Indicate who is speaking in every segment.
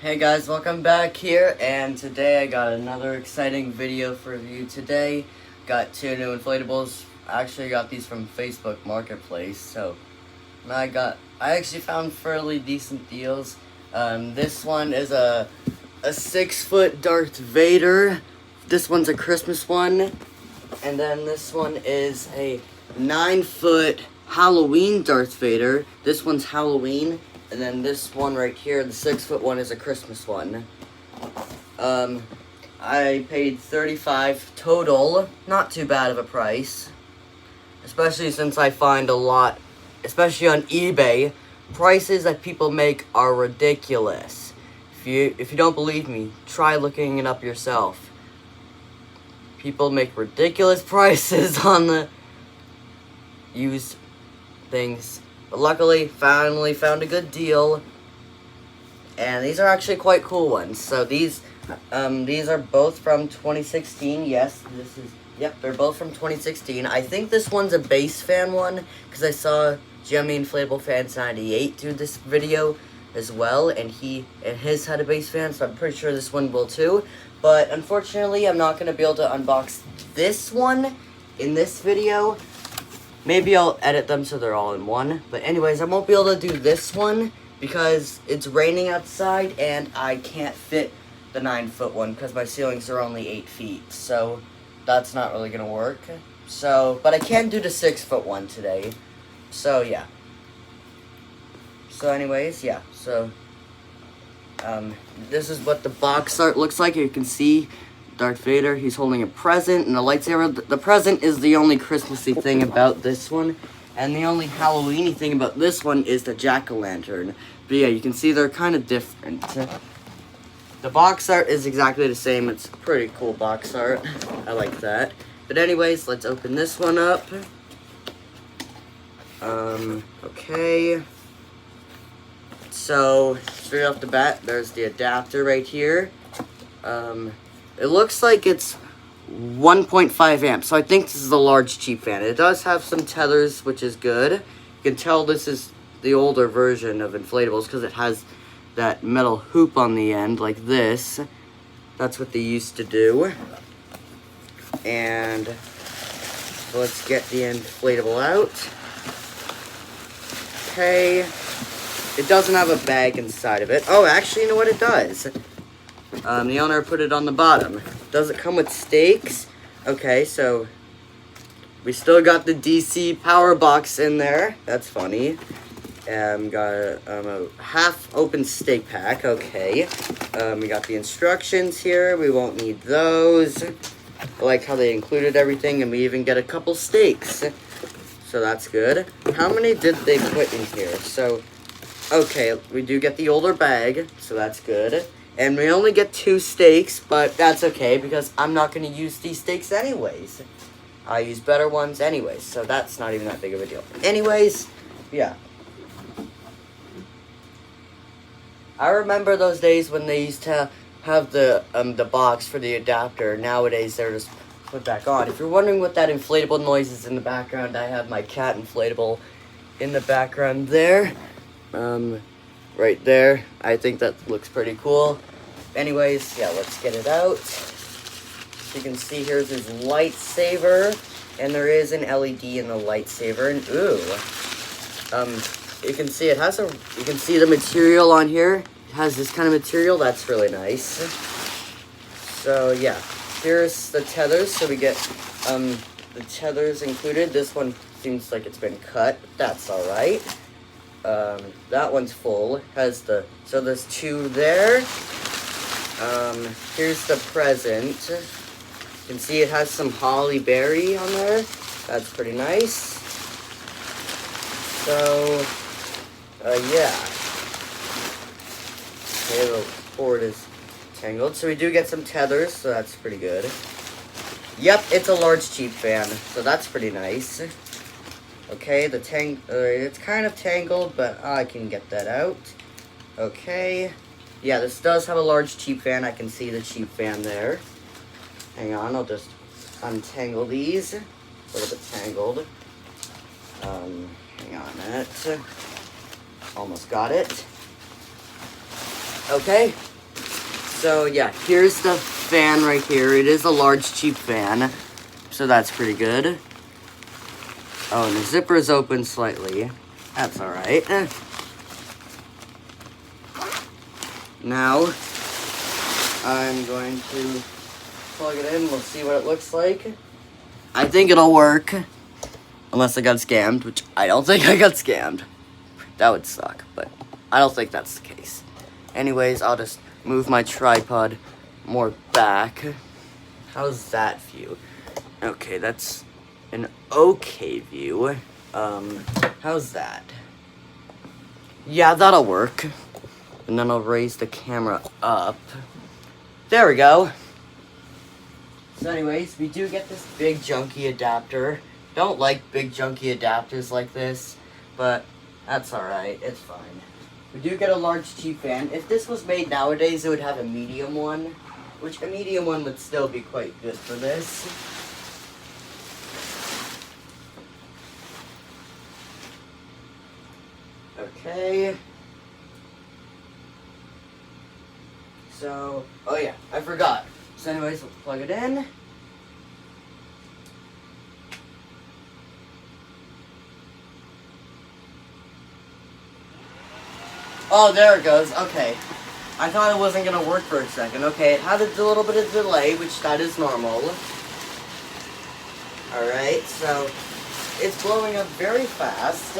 Speaker 1: Hey guys, welcome back here, and today I got another exciting video for you today. Got two new inflatables. I actually got these from Facebook Marketplace, so I actually found fairly decent deals. This one is a 6-foot Darth Vader. This one's a Christmas one, and then this one is a 9-foot Halloween Darth Vader. This one's Halloween. And then this one right here, the 6-foot one, is a Christmas one. I paid $35 total. Not too bad of a price. Especially since I find a lot, especially on eBay, prices that people make are ridiculous. If you don't believe me, try looking it up yourself. People make ridiculous prices on the used things. But luckily, finally found a good deal, and these are actually quite cool ones. So these are both from 2016. Yes, they're both from 2016. I think this one's a base fan one, because I saw Jimmy Inflatable Fans 98 do this video as well, and his had a base fan, so I'm pretty sure this one will too. But unfortunately, I'm not going to be able to unbox this one in this video. Maybe I'll edit them so they're all in one. But anyways, I won't be able to do this one because it's raining outside and I can't fit the 9-foot one because my ceilings are only 8 feet. So that's not really going to work. But I can do the 6-foot one today. So yeah. So anyways, yeah. So this is what the box art looks like. You can see Darth Vader, he's holding a present and a lightsaber. The present is the only Christmassy thing about this one. And the only Halloween-y thing about this one is the jack-o'-lantern. But yeah, you can see they're kind of different. The box art is exactly the same. It's a pretty cool box art. I like that. But anyways, let's open this one up. Okay. So, straight off the bat, there's the adapter right here. It looks like it's 1.5 amps, so I think this is a large cheap fan. It does have some tethers, which is good. You can tell this is the older version of inflatables because it has that metal hoop on the end, like this. That's what they used to do. And so let's get the inflatable out. Okay. It doesn't have a bag inside of it. Oh, actually, you know what it does? The owner put it on the bottom. Does it come with stakes? Okay, so we still got the DC power box in there. That's funny. Got a half-open stake pack. Okay. We got the instructions here. We won't need those. I like how they included everything, and we even get a couple stakes. So that's good. How many did they put in here? So, okay, we do get the older bag, so that's good. And we only get 2 stakes, but that's okay because I'm not going to use these stakes anyways. I use better ones anyways, so that's not even that big of a deal. Anyways, yeah. I remember those days when they used to have the box for the adapter. Nowadays, they're just put back on. If you're wondering what that inflatable noise is in the background, I have my cat inflatable in the background there. Right there. I think that looks pretty cool. Anyways, yeah, let's get it out. You can see here's his lightsaber, and there is an LED in the lightsaber. And ooh, you can see it has a. You can see the material on here. It has this kind of material. That's really nice. So yeah, here's the tethers. So we get the tethers included. This one seems like it's been cut. But that's all right. That one's full. So there's 2 there. Here's the present. You can see it has some holly berry on there. That's pretty nice. So, yeah. Okay, the cord is tangled. So we do get some tethers, so that's pretty good. Yep, it's a large cheap fan, so that's pretty nice. Okay, it's kind of tangled, but I can get that out. Okay. Yeah, this does have a large cheap fan. I can see the cheap fan there. Hang on, I'll just untangle these. A little bit tangled. Hang on a minute. Almost got it. Okay, So yeah, here's the fan right here. It is a large, cheap fan, so that's pretty good. Oh, and the zipper is open slightly. That's alright. Now, I'm going to plug it in. We'll see what it looks like. I think it'll work. Unless I got scammed, which I don't think I got scammed. That would suck, but I don't think that's the case. Anyways, I'll just move my tripod more back. How's that view? Okay, that's an okay view. How's that? Yeah, that'll work. And then I'll raise the camera up. There we go. So anyways, we do get this big junky adapter. Don't like big junky adapters like this, but that's alright, it's fine. We do get a large cheap fan. If this was made nowadays, it would have a medium one, which a medium one would still be quite good for this. Okay. So, oh yeah, I forgot. So anyways, we'll plug it in. Oh, there it goes. Okay. I thought it wasn't going to work for a second. Okay, it had a little bit of delay, which that is normal. Alright, so it's blowing up very fast.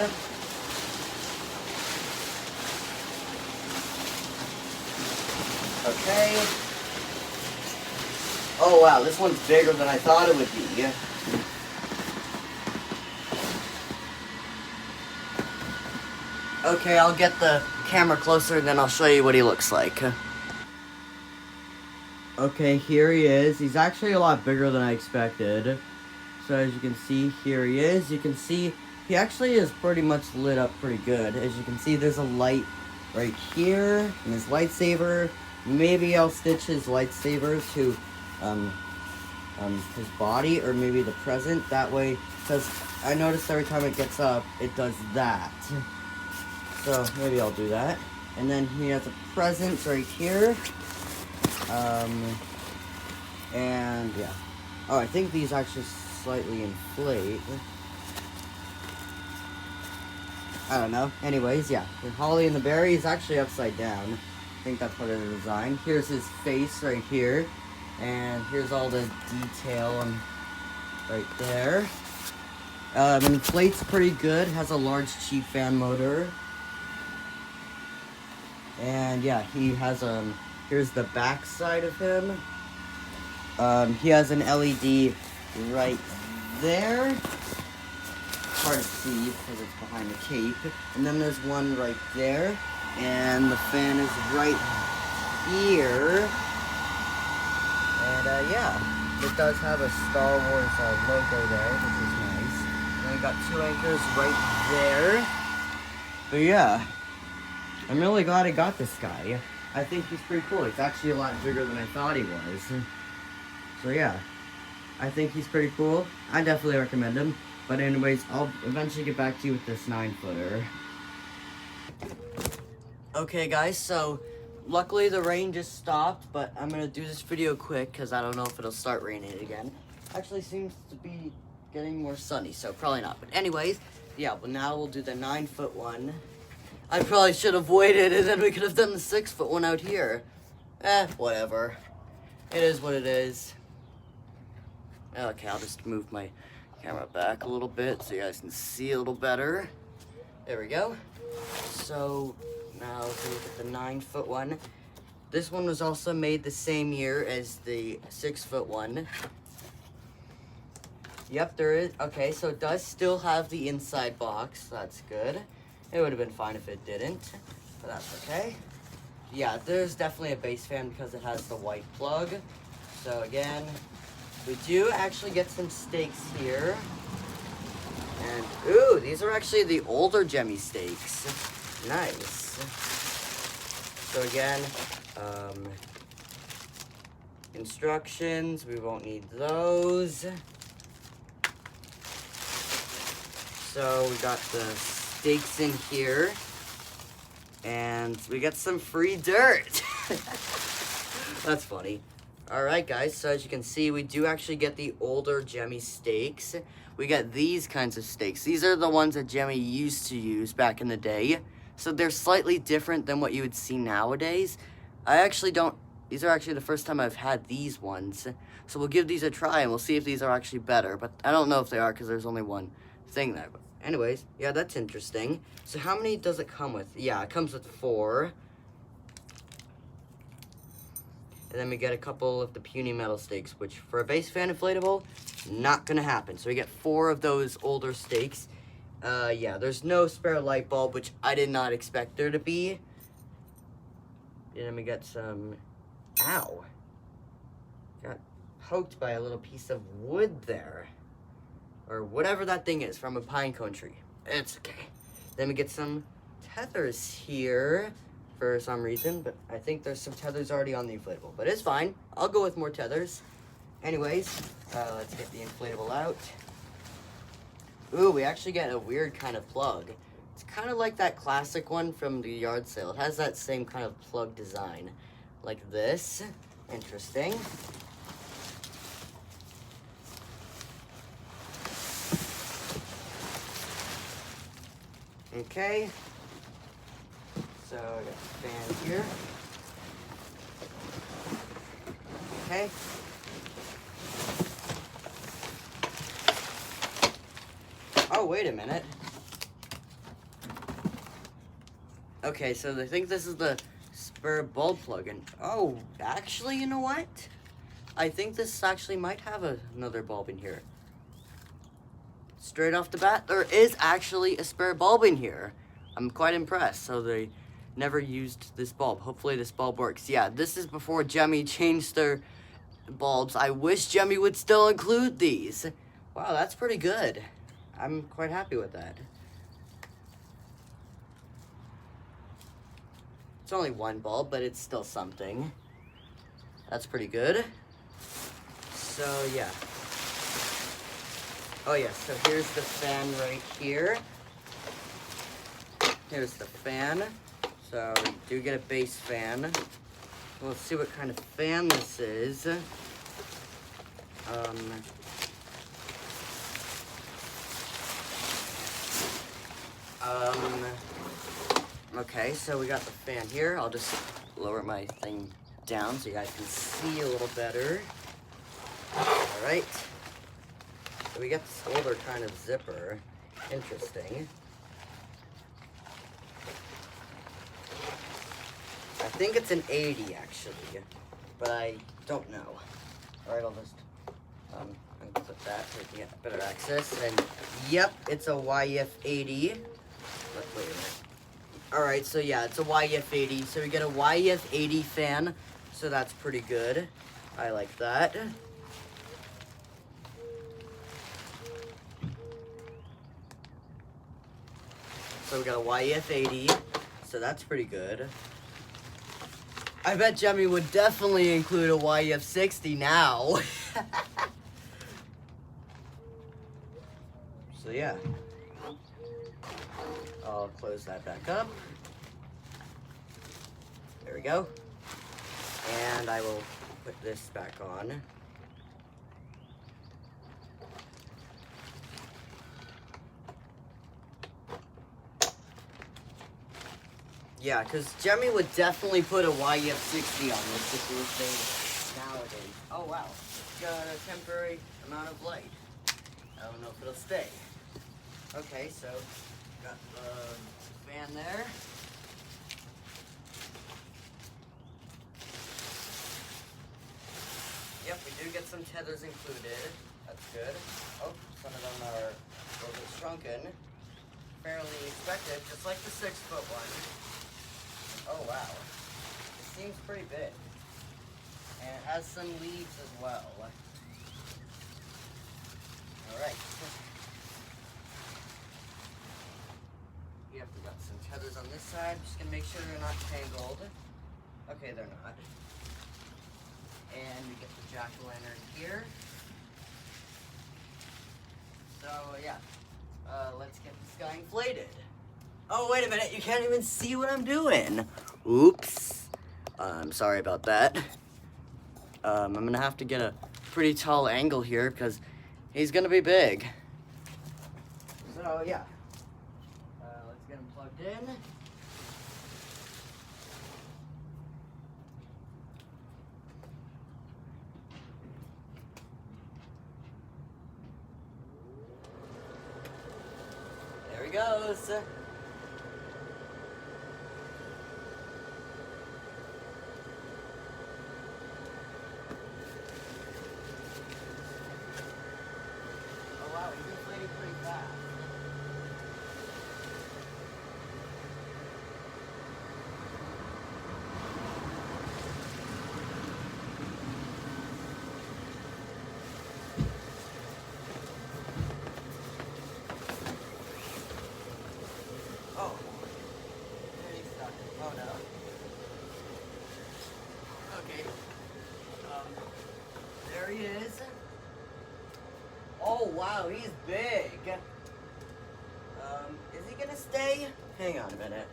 Speaker 1: Okay. Oh wow, this one's bigger than I thought it would be. Okay, I'll get the camera closer and then I'll show you what he looks like. Okay, here he is. He's actually a lot bigger than I expected. So as you can see, here he is. You can see he actually is pretty much lit up pretty good. As you can see, there's a light right here and his lightsaber. Maybe I'll stitch his lightsaber to his body, or maybe the present. That way, because I noticed every time it gets up, it does that. So maybe I'll do that. And then he has a present right here. And yeah. Oh, I think these actually slightly inflate. I don't know. Anyways, yeah. The Holly and the Berry is actually upside down. I think that's part of the design. Here's his face right here. And here's all the detail right there. Inflates pretty good. Has a large cheap fan motor. And yeah, he has here's the back side of him. He has an LED right there. Hard to see because it's behind the cape. And then there's one right there. And the fan is right here. And yeah, it does have a Star Wars logo there, which is nice. And then we got two anchors right there. But yeah, I'm really glad I got this guy. I think he's pretty cool. He's actually a lot bigger than I thought he was. So yeah, I think he's pretty cool. I definitely recommend him. But anyways, I'll eventually get back to you with this 9-footer. Okay guys, so luckily the rain just stopped, but I'm going to do this video quick because I don't know if it'll start raining again. Actually seems to be getting more sunny, so probably not. But anyways, yeah, well now we'll do the 9-foot one. I probably should have waited and then we could have done the 6-foot one out here. Whatever. It is what it is. Okay, I'll just move my camera back a little bit so you guys can see a little better. There we go. So now if we look at the 9-foot one. This one was also made the same year as the 6-foot one. Yep, there is. Okay, so it does still have the inside box. That's good. It would have been fine if it didn't, but that's okay. Yeah, there's definitely a base fan because it has the white plug. So again, we do actually get some stakes here. And, ooh, these are actually the older Jemmy stakes. Nice. So again, instructions, we won't need those. So we got the stakes in here. And we got some free dirt. That's funny. Alright guys, so as you can see, we do actually get the older Jemmy steaks. We get these kinds of steaks. These are the ones that Jemmy used to use back in the day. So they're slightly different than what you would see nowadays. These are actually the first time I've had these ones. So we'll give these a try and we'll see if these are actually better. But I don't know if they are because there's only one thing there. But anyways, yeah, that's interesting. So how many does it come with? Yeah, it comes with 4. And then we get a couple of the puny metal steaks, which for a base fan inflatable, not gonna happen. So we get 4 of those older steaks. Yeah, there's no spare light bulb, which I did not expect there to be. And then we got some, ow. Got poked by a little piece of wood there. Or whatever that thing is from a pine cone tree. It's okay. Then we get some tethers here for some reason, but I think there's some tethers already on the inflatable, but it's fine. I'll go with more tethers. Anyways, let's get the inflatable out. Ooh, we actually get a weird kind of plug. It's kind of like that classic one from the yard sale. It has that same kind of plug design, like this. Interesting. Okay. So I got the fan here. Okay. Oh, wait a minute. Okay, so I think this is the spare bulb plug-in. Oh, actually, you know what? I think this actually might have another bulb in here. Straight off the bat, there is actually a spare bulb in here. I'm quite impressed. So they never used this bulb. Hopefully this bulb works. Yeah, this is before Jemmy changed their bulbs. I wish Jemmy would still include these. Wow, that's pretty good. I'm quite happy with that. It's only one bulb, but it's still something. That's pretty good. So, yeah. Oh, yeah, so here's the fan right here. Here's the fan. So, we do get a base fan. Let's see what kind of fan this is. Okay, so we got the fan here. I'll just lower my thing down so you guys can see a little better. Alright. So we got this older kind of zipper. Interesting. I think it's an 80 actually, but I don't know. Alright, I'll just put that so we can get better access. And yep, it's a YF80. Wait a minute. Alright, so yeah, it's a YF80. So we get a YF80 fan, so that's pretty good. I like that. So we got a YF80, so that's pretty good. I bet Jemmy would definitely include a YF60 now. So yeah. I'll close that back up. There we go. And I will put this back on. Yeah, because Jemmy would definitely put a YF60 on this if it was made nowadays. Oh wow, got a temporary amount of light. I don't know if it'll stay. Okay, so got the fan there. Yep, we do get some tethers included. That's good. Oh, some of them are a little bit shrunken. Fairly expected, just like the 6-foot one. Oh wow, it seems pretty big. And it has some leaves as well. Alright. Yep, we got some tethers on this side. Just gonna make sure they're not tangled. Okay, they're not. And we get the jack-o'-lantern here. So yeah, let's get this guy inflated. Oh, wait a minute, you can't even see what I'm doing. Oops. I'm sorry about that. I'm gonna have to get a pretty tall angle here because he's gonna be big. So yeah, let's get him plugged in. There he goes. Oh wow, he's inflating pretty fast. Oh, there he's stuck. Oh no. Okay. There he is. Oh wow, he's big. Is he gonna stay? Hang on a minute.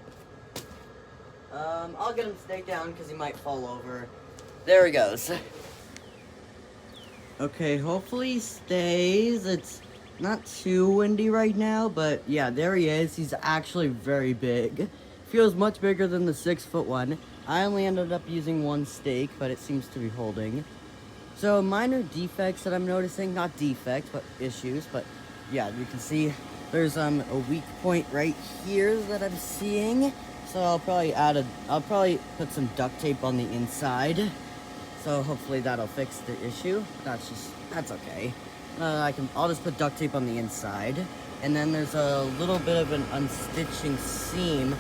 Speaker 1: I'll get him to stay down because he might fall over. There he goes. Okay, hopefully he stays. It's not too windy right now, but yeah, there he is. He's actually very big. Feels much bigger than the 6-foot one. I only ended up using one stake, but it seems to be holding. So minor defects that I'm noticing, not defects, but issues, but yeah, you can see there's a weak point right here that I'm seeing. So I'll probably put some duct tape on the inside. So hopefully that'll fix the issue. That's okay. I'll just put duct tape on the inside. And then there's a little bit of an unstitching seam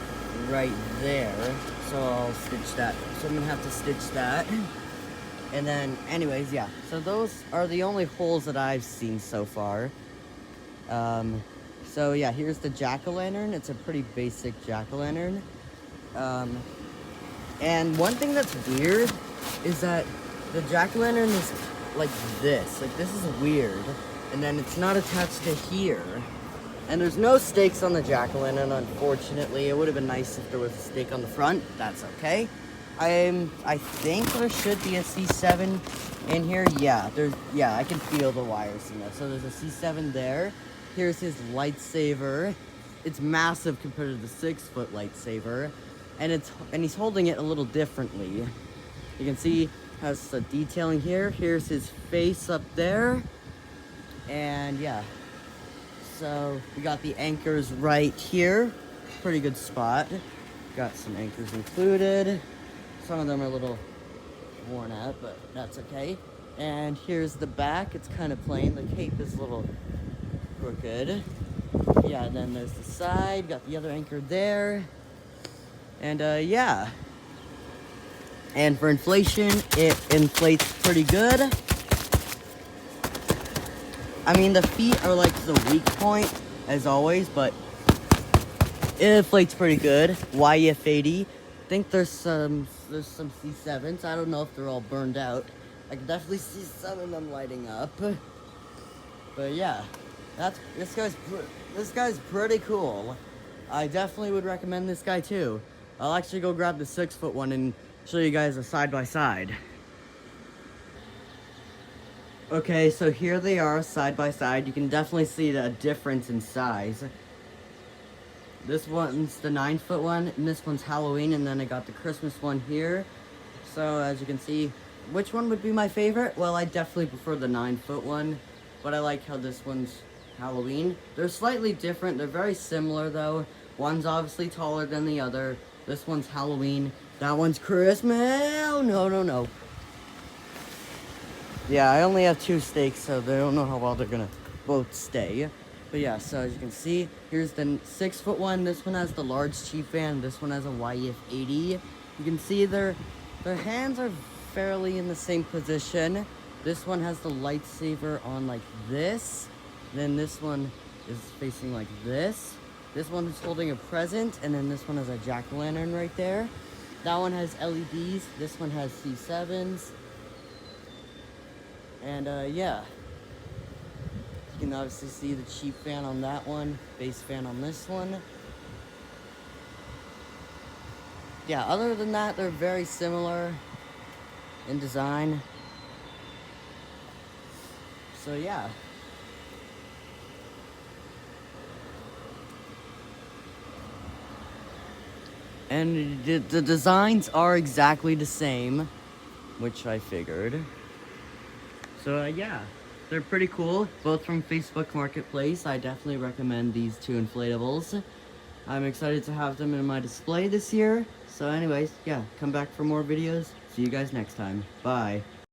Speaker 1: right there. So I'll stitch that. So I'm gonna have to stitch that. And then, anyways, yeah. So those are the only holes that I've seen so far. So yeah, here's the jack-o'-lantern. It's a pretty basic jack-o'-lantern. And one thing that's weird is that the jack-o'-lantern is like this. Like, this is weird. And then it's not attached to here. And there's no stakes on the jack-o'-lantern, unfortunately. It would have been nice if there was a stake on the front. That's okay. I think there should be a C7 in here. Yeah, I can feel the wires in there. So there's a C7 there. Here's his lightsaber. It's massive compared to the 6-foot lightsaber. And he's holding it a little differently. You can see has the detailing here. Here's his face up there. And yeah. So we got the anchors right here. Pretty good spot. Got some anchors included. Some of them are a little worn out, but that's okay. And here's the back. It's kind of plain. The cape is a little crooked. Yeah, then there's the side. Got the other anchor there. And yeah. And for inflation, it inflates pretty good. I mean, the feet are like the weak point, as always, but it inflates pretty good. YF80. I think there's some C7s. I don't know if they're all burned out. I can definitely see some of them lighting up. But yeah, this guy's pretty cool. I definitely would recommend this guy too. I'll actually go grab the 6-foot one and show you guys a side by side. Okay, so here they are side by side. You can definitely see the difference in size. This one's the 9-foot one, and this one's Halloween, and then I got the Christmas one here. So, as you can see, which one would be my favorite? Well, I definitely prefer the 9-foot one, but I like how this one's Halloween. They're slightly different. They're very similar, though. One's obviously taller than the other. This one's Halloween. That one's Christmas. Oh, no. Yeah, I only have 2 stakes, so they don't know how well they're going to both stay. But yeah, so as you can see, here's the 6-foot one. This one has the large cheap fan. This one has a YF80. You can see their hands are fairly in the same position. This one has the lightsaber on like this. Then this one is facing like this. This one is holding a present, and then this one has a jack-o'-lantern right there. That one has LEDs. This one has C7s. And yeah. You can obviously see the cheap fan on that one, base fan on this one. Yeah, other than that, they're very similar in design. So yeah. And the designs are exactly the same, which I figured. So yeah, they're pretty cool, both from Facebook Marketplace. I definitely recommend these two inflatables. I'm excited to have them in my display this year. So anyways, yeah, come back for more videos. See you guys next time. Bye.